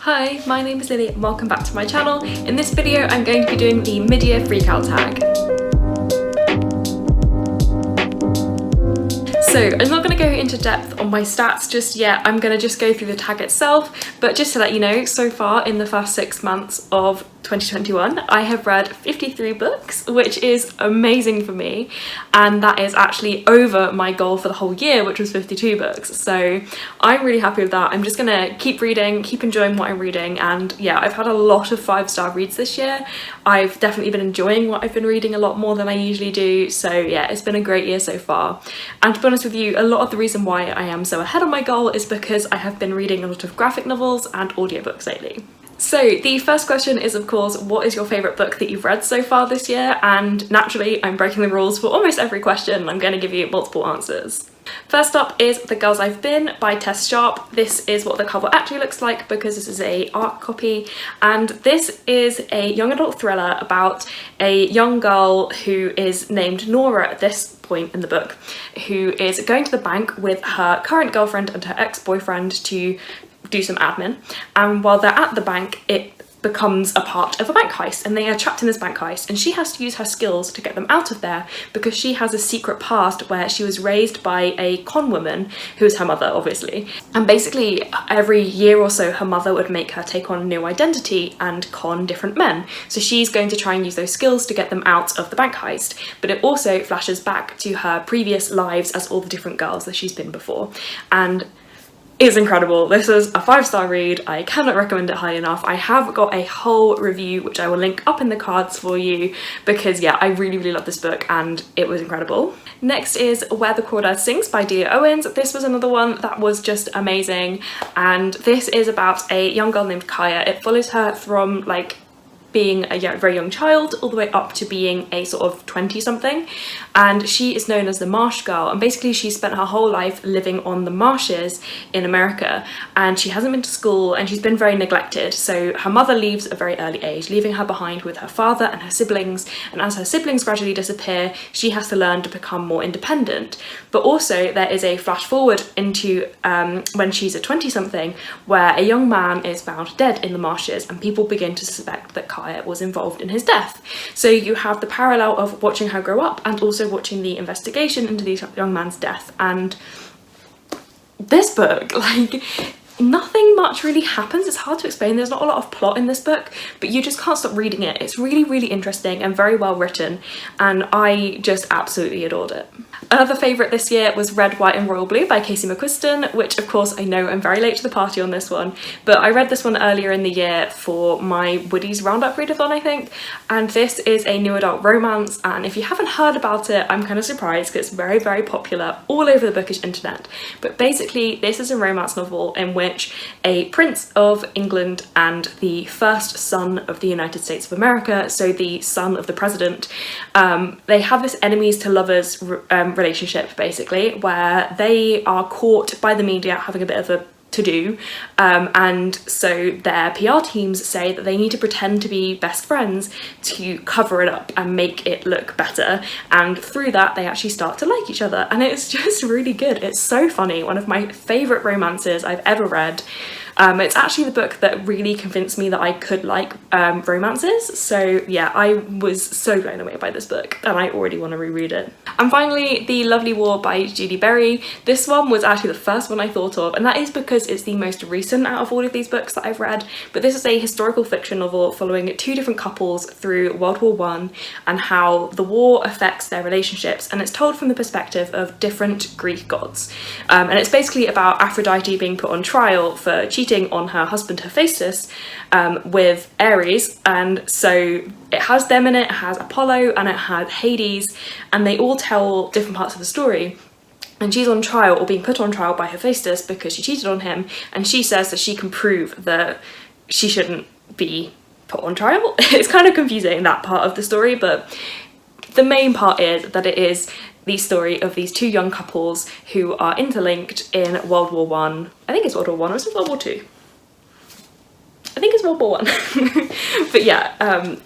Hi, my name is Lily and welcome back to my channel. In this video I'm going to be doing the mid-year freakout tag. So I'm not going to go into depth on my stats just yet, I'm going to just go through the tag itself, but just to let you know, so far in the first 6 months of 2021 I have read 53 books, which is amazing for me, and that is actually over my goal for the whole year, which was 52 books, so I'm really happy with that. I'm just gonna keep reading, keep enjoying what I'm reading, and yeah, I've had a lot of 5-star reads this year. I've definitely been enjoying what I've been reading a lot more than I usually do, so yeah, it's been a great year so far. And to be honest with you, a lot of the reason why I am so ahead on my goal is because I have been reading a lot of graphic novels and audiobooks lately. So the first question is, of course, what is your favourite book that you've read so far this year? And naturally, I'm breaking the rules for almost every question. I'm going to give you multiple answers. First up is The Girls I've Been by Tess Sharp. This is what the cover actually looks like because this is a art copy, and this is a young adult thriller about a young girl who is named Nora at this point in the book, who is going to the bank with her current girlfriend and her ex-boyfriend to do some admin, and while they're at the bank it becomes a part of a bank heist and they are trapped in this bank heist, and she has to use her skills to get them out of there because she has a secret past where she was raised by a con woman who is her mother, obviously, and basically every year or so her mother would make her take on a new identity and con different men, so she's going to try and use those skills to get them out of the bank heist. But it also flashes back to her previous lives as all the different girls that she's been before, and it's incredible. This is a 5-star read. I cannot recommend it high enough. I have got a whole review which I will link up in the cards for you because yeah, I really love this book and it was incredible. Next is Where the Crawdad Sings by Dia Owens. This was another one that was just amazing, and this is about a young girl named Kaya. It follows her from like being a very young child all the way up to being a sort of 20-something, and she is known as the Marsh Girl, and basically she spent her whole life living on the marshes in America and she hasn't been to school and she's been very neglected. So her mother leaves at a very early age, leaving her behind with her father and her siblings, and as her siblings gradually disappear she has to learn to become more independent. But also there is a flash forward into when she's a 20-something where a young man is found dead in the marshes and people begin to suspect that Kaya was involved in his death. So you have the parallel of watching her grow up and also watching the investigation into the young man's death. And this book, like, nothing much really happens. It's hard to explain. There's not a lot of plot in this book, but you just can't stop reading it. It's really interesting and very well written, and I just absolutely adored it. Another favourite this year was Red, White and Royal Blue by Casey McQuiston, which of course I know I'm very late to the party on this one, but I read this one earlier in the year for my Woody's Roundup readathon, I think, and this is a new adult romance, and if you haven't heard about it I'm kind of surprised because it's very popular all over the bookish internet. But basically this is a romance novel in which a prince of England and the first son of the United States of America, so the son of the president, they have this enemies to lovers relationship basically, where they are caught by the media having a bit of a to-do, and so their PR teams say that they need to pretend to be best friends to cover it up and make it look better, and through that they actually start to like each other, and it's just really good. It's so funny, one of my favourite romances I've ever read. It's actually the book that really convinced me that I could like romances, so yeah, I was so blown away by this book and I already want to reread it. And finally, The Lovely War by Judy Berry. This one was actually the first one I thought of, and that is because it's the most recent out of all of these books that I've read, but this is a historical fiction novel following 2 different couples through World War I and how the war affects their relationships, and it's told from the perspective of different Greek gods. And it's basically about Aphrodite being put on trial for cheating on her husband Hephaestus with Ares, and so it has them in it, it has Apollo and it has Hades, and they all tell different parts of the story. And she's on trial, or being put on trial, by Hephaestus because she cheated on him, and she says that she can prove that she shouldn't be put on trial. It's kind of confusing, that part of the story, but the main part is that it is the story of these 2 young couples who are interlinked in World War I think it's World War I, or is it World War II? I think it's World War One. But yeah,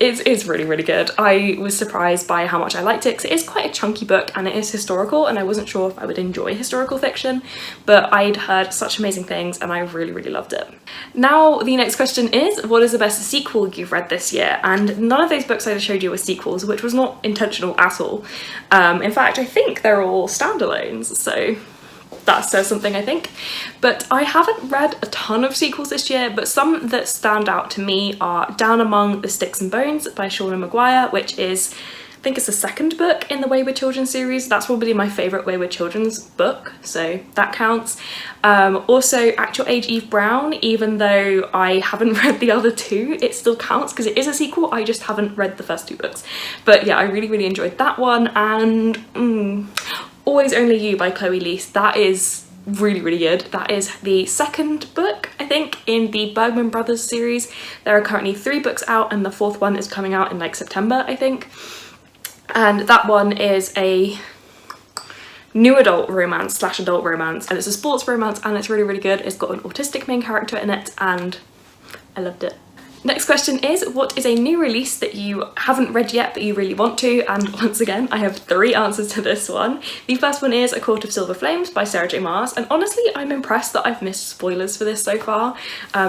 it's really, really good. I was surprised by how much I liked it because it is quite a chunky book and it is historical, and I wasn't sure if I would enjoy historical fiction, but I'd heard such amazing things and I really, really loved it. Now the next question is, what is the best sequel you've read this year? And none of those books I just showed you were sequels, which was not intentional at all. In fact, I think they're all standalones, so that says something, I think. But I haven't read a ton of sequels this year, but some that stand out to me are Down Among the Sticks and Bones by Shauna Maguire, which is, I think it's the second book in the Wayward Children series. That's probably my favourite Wayward Children's book, so that counts. Also At Your Age Eve Brown, even though I haven't read the other two, it still counts because it is a sequel, I just haven't read the first two books. But yeah, I really, really enjoyed that one. And Always Only You by Chloe Leese, that is really, really good. That is the second book, I think, in the Bergman Brothers series. There are currently 3 books out and the 4th one is coming out in like September, I think. And that one is a new adult romance slash adult romance, and it's a sports romance and it's really, really good. It's got an autistic main character in it and I loved it. Next question is, what is a new release that you haven't read yet but you really want to? And once again, I have 3 answers to this one. The first one is A Court of Silver Flames by Sarah J Maas, and honestly I'm impressed that I've missed spoilers for this so far.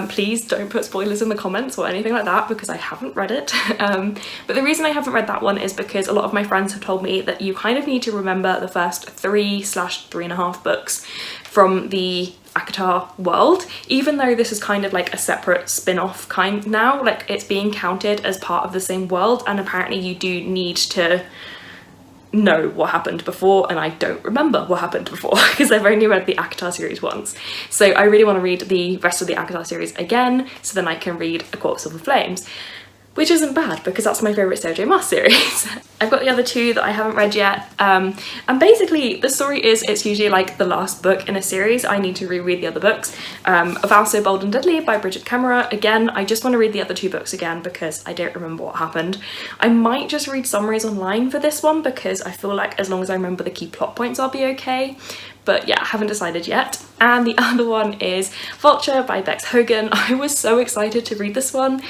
Please don't put spoilers in the comments or anything like that because I haven't read it. But the reason I haven't read that one is because a lot of my friends have told me that you kind of need to remember the first 3/3.5 books from the ACOTAR world, even though this is kind of like a separate spin-off kind now, like it's being counted as part of the same world, and apparently you do need to know what happened before, and I don't remember what happened before because I've only read the ACOTAR series once. So I really want to read the rest of the ACOTAR series again so then I can read A Court of Silver Flames, which isn't bad because that's my favourite Sarah J Maas series. I've got the other 2 that I haven't read yet, and basically the story is it's usually like the last book in a series. I need to reread the other books. A Vow So Bold and Deadly by Bridget Kemmerer. Again, I just want to read the other 2 books again because I don't remember what happened. I might just read summaries online for this one because I feel like as long as I remember the key plot points I'll be okay. But yeah, I haven't decided yet. And the other one is Vulture by Bex Hogan. I was so excited to read this one,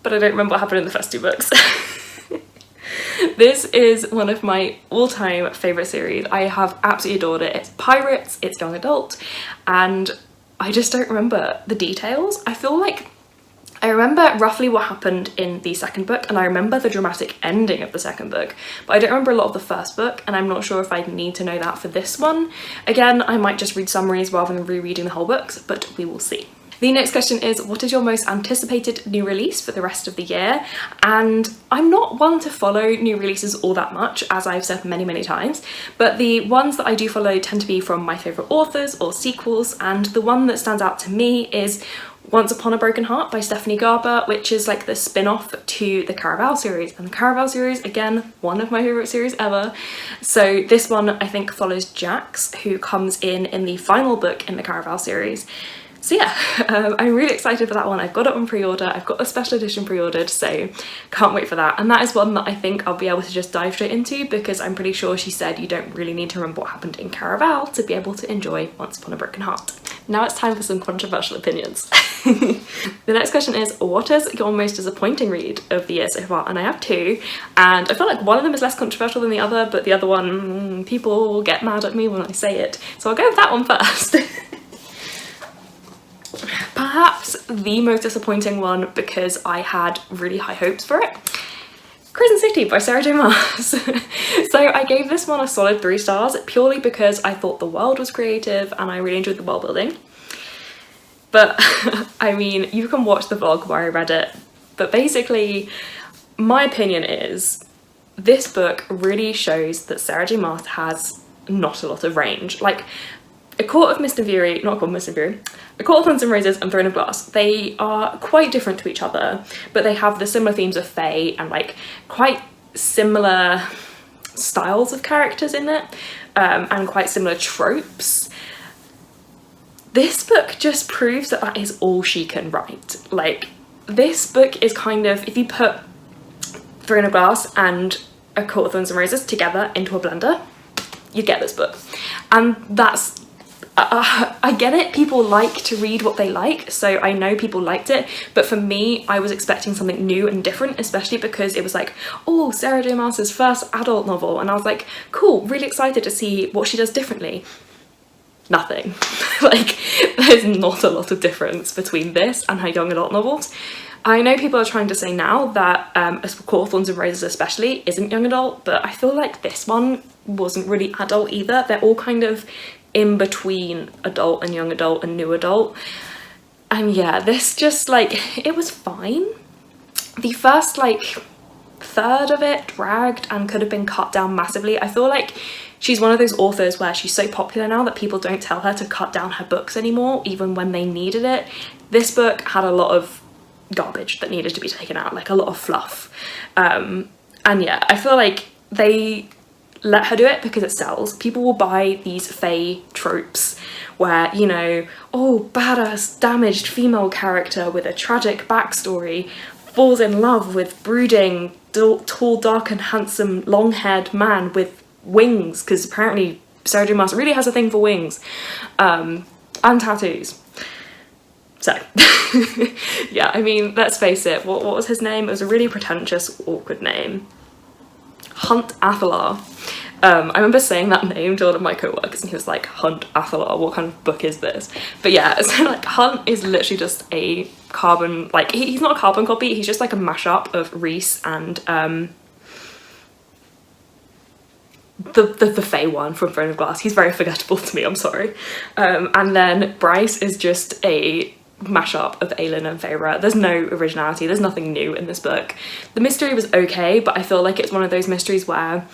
but I don't remember what happened in the first 2 books. This is one of my all-time favourite series. I have absolutely adored it. It's pirates, it's young adult, and I just don't remember the details. I feel like I remember roughly what happened in the second book, and I remember the dramatic ending of the second book, but I don't remember a lot of the first book, and I'm not sure if I need to know that for this one. Again, I might just read summaries rather than rereading the whole books, but we will see. The next question is, what is your most anticipated new release for the rest of the year? And I'm not one to follow new releases all that much, as I've said many, many times, but the ones that I do follow tend to be from my favourite authors or sequels, and the one that stands out to me is Once Upon a Broken Heart by Stephanie Garber, which is like the spin-off to the Caraval series, and the Caraval series, again, one of my favourite series ever. So this one I think follows Jax, who comes in the final book in the Caraval series. So yeah, I'm really excited for that one. I've got it on pre-order, I've got the special edition pre-ordered, so can't wait for that. And that is one that I think I'll be able to just dive straight into because I'm pretty sure she said you don't really need to remember what happened in Caraval to be able to enjoy Once Upon a Broken Heart. Now it's time for some controversial opinions. The next question is, what is your most disappointing read of the year so far? And I have 2, and I feel like one of them is less controversial than the other, but the other one, people will get mad at me when I say it. So I'll go with that one first. Perhaps the most disappointing one because I had really high hopes for it. Crescent City by Sarah J Maas. So I gave this one a solid 3 stars purely because I thought the world was creative and I really enjoyed the world building. But I mean, you can watch the vlog where I read it, but basically my opinion is this book really shows that Sarah J Maas has not a lot of range. Like, A Court of Mist and Fury, not A Court of Mist and Fury, A Court of Thorns and Roses and Throne of Glass, they are quite different to each other, but they have the similar themes of fae and like quite similar styles of characters in it, and quite similar tropes. This book just proves that that is all she can write. Like, this book is kind of, if you put Throne of Glass and A Court of Thorns and Roses together into a blender, you get this book. And that's I get it, people like to read what they like, so I know people liked it, but for me, I was expecting something new and different, especially because it was like, oh, Sarah J Maas's first adult novel, and I was like, cool, really excited to see what she does differently. Nothing. Like, there's not a lot of difference between this and her young adult novels. I know people are trying to say now that Cawthorns and Roses especially isn't young adult, but I feel like this one wasn't really adult either. They're all kind of in between adult and young adult and new adult. And yeah, this just like, it was fine. The first like third of it dragged and could have been cut down massively. I feel like she's one of those authors where she's so popular now that people don't tell her to cut down her books anymore, even when they needed it. This book had a lot of garbage that needed to be taken out, like a lot of fluff. And yeah, I feel like they let her do it because it sells. People will buy these fae tropes where, you know, oh, badass damaged female character with a tragic backstory falls in love with brooding tall, dark and handsome long-haired man with wings, because apparently Sarah J Maas really has a thing for wings, and tattoos. So yeah, I mean, let's face it, what was his name? It was a really pretentious, awkward name. Hunt Athalar. I remember saying that name to one of my co-workers and he was like, Hunt Athalar, what kind of book is this? But yeah, so like Hunt is literally just a carbon, like he's not a carbon copy, he's just like a mashup of Reese and the Fae one from Throne of Glass. He's very forgettable to me, I'm sorry. And then Bryce is just a mashup of Aelin and Feyre. There's no originality, there's nothing new in this book. The mystery was okay, but I feel like it's one of those mysteries where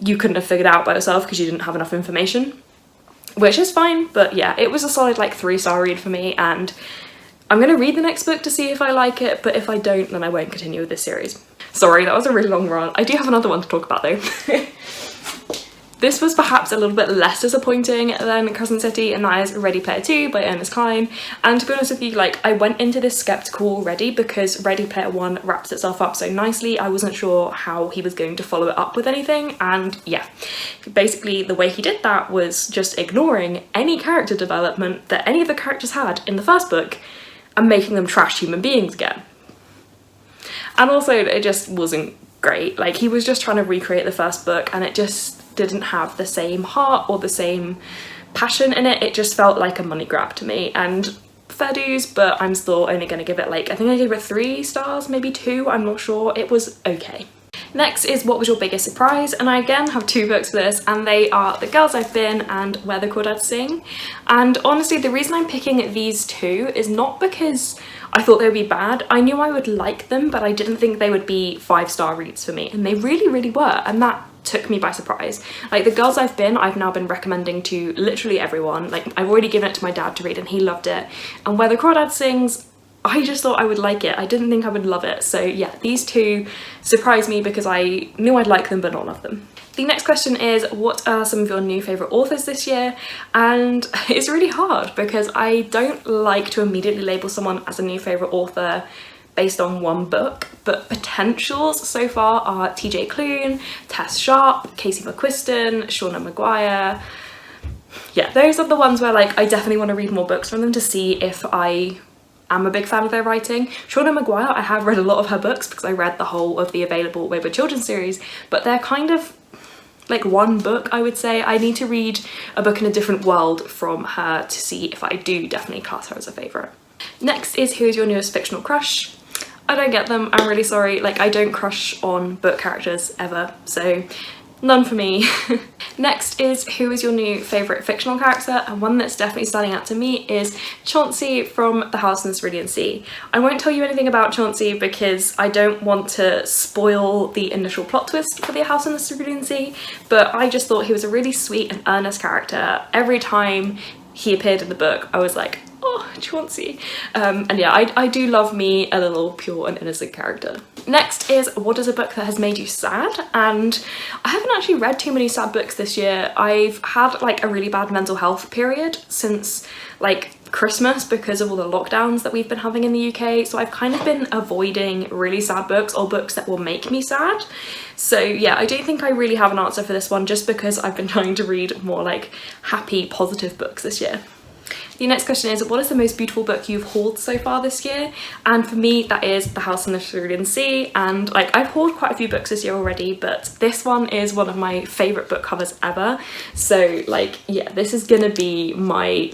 you couldn't have figured out by yourself because you didn't have enough information, which is fine. But yeah, it was a solid like 3-star read for me, and I'm gonna read the next book to see if I like it, but if I don't, then I won't continue with this series. Sorry, that was a really long run. I do have another one to talk about though. This was perhaps a little bit less disappointing than Crescent City, and that is Ready Player 2 by Ernest Cline. And to be honest with you, like, I went into this skeptical already because Ready Player 1 wraps itself up so nicely. I wasn't sure how he was going to follow it up with anything, and yeah, basically the way he did that was just ignoring any character development that any of the characters had in the first book and making them trash human beings again. And also, it just wasn't great. Like, he was just trying to recreate the first book and it just didn't have the same heart or the same passion in it. It just felt like a money grab to me, and fair dues, but I'm still only going to give it like, I think I gave it 3 stars, maybe 2, I'm not sure. It was okay. Next is What Was Your Biggest Surprise? And I again have 2 books for this, and they are The Girls I've Been and Where the Crawdads Sing. And honestly, the reason I'm picking these 2 is not because I thought they would be bad. I knew I would like them, but I didn't think they would be 5-star reads for me, and they really, really were, and that took me by surprise. Like, The Girls I've Been, I've now been recommending to literally everyone. Like, I've already given it to my dad to read and he loved it. And Where the Crawdad Sings, I just thought I would like it. I didn't think I would love it. So yeah, these 2 surprised me because I knew I'd like them but not love them. The next question is, what are some of your new favourite authors this year? And it's really hard because I don't like to immediately label someone as a new favourite author based on one book, but potentials so far are TJ Klune, Tess Sharp, Casey McQuiston, Shauna Maguire. Yeah, those are the ones where like I definitely want to read more books from them to see if I am a big fan of their writing. Shauna Maguire, I have read a lot of her books because I read the whole of the available Wayward Children series, but they're kind of like one book, I would say. I need to read a book in a different world from her to see if I do definitely class her as a favourite. Next is, who is your newest fictional crush? I don't get them, I'm really sorry. Like, I don't crush on book characters ever, so none for me. Next is, who is your new favourite fictional character? And one that's definitely standing out to me is Chauncey from The House in the Cerulean Sea. I won't tell you anything about Chauncey because I don't want to spoil the initial plot twist for The House in the Cerulean Sea, but I just thought he was a really sweet and earnest character. Every time he appeared in the book, I was like, oh, Chauncey. And yeah, I do love me a little pure and innocent character. Next is, what is a book that has made you sad? And I haven't actually read too many sad books this year. I've had like a really bad mental health period since like Christmas because of all the lockdowns that we've been having in the UK, so I've kind of been avoiding really sad books or books that will make me sad. So yeah, I don't think I really have an answer for this one, just because I've been trying to read more like happy, positive books this year. The next question is, what is the most beautiful book you've hauled so far this year? And for me, that is The House on the Cerulean Sea. And like, I've hauled quite a few books this year already, but this one is one of my favourite book covers ever. So like, yeah, this is gonna be my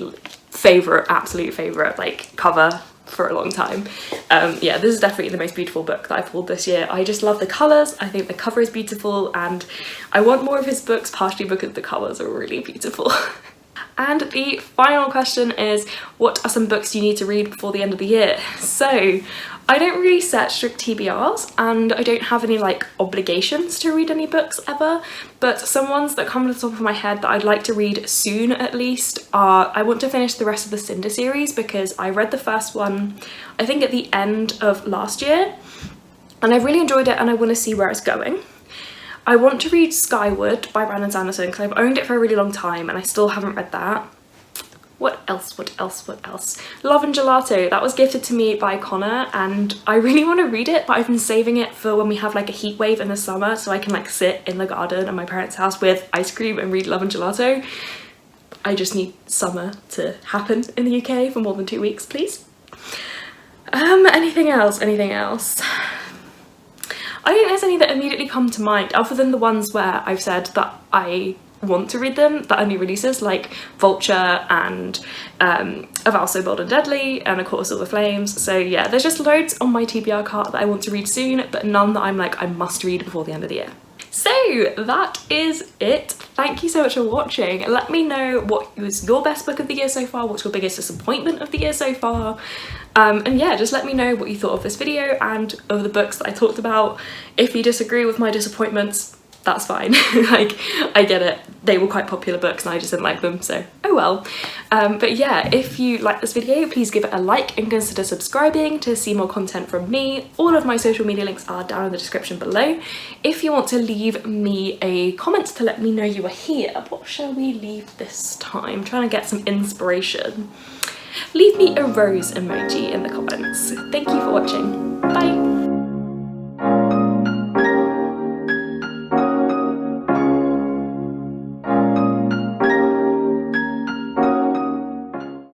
favourite, absolute favourite like cover for a long time. Yeah, this is definitely the most beautiful book that I've hauled this year. I just love the colours, I think the cover is beautiful, and I want more of his books, partially because the colours are really beautiful. And the final question is, what are some books you need to read before the end of the year? So I don't really set strict TBRs, and I don't have any like obligations to read any books ever, but some ones that come to the top of my head that I'd like to read soon at least are, I want to finish the rest of the Cinder series, because I read the first one I think at the end of last year and I really enjoyed it and I want to see where it's going. I want to read Skyward by Brandon Sanderson because I've owned it for a really long time and I still haven't read that. What else? Love and Gelato, that was gifted to me by Connor and I really want to read it, but I've been saving it for when we have like a heat wave in the summer so I can like sit in the garden at my parents' house with ice cream and read Love and Gelato. I just need summer to happen in the UK for more than 2 weeks, please. Anything else? I don't think there's any that immediately come to mind other than the ones where I've said that I want to read them, that are new releases, like Vulture and A Vow So Bold and Deadly and A Court of Silver Flames. So yeah, there's just loads on my TBR cart that I want to read soon, but none that I'm like, I must read before the end of the year. So that is it. Thank you so much for watching. Let me know what was your best book of the year so far, what's your biggest disappointment of the year so far. And yeah, just let me know what you thought of this video and of the books that I talked about. If you disagree with my disappointments, that's fine. Like, I get it. They were quite popular books and I just didn't like them, so oh well. But yeah, if you like this video, please give it a like and consider subscribing to see more content from me. All of my social media links are down in the description below. If you want to leave me a comment to let me know you are here, what shall we leave this time? I'm trying to get some inspiration. Leave me a rose emoji in the comments. Thank you for watching. Bye!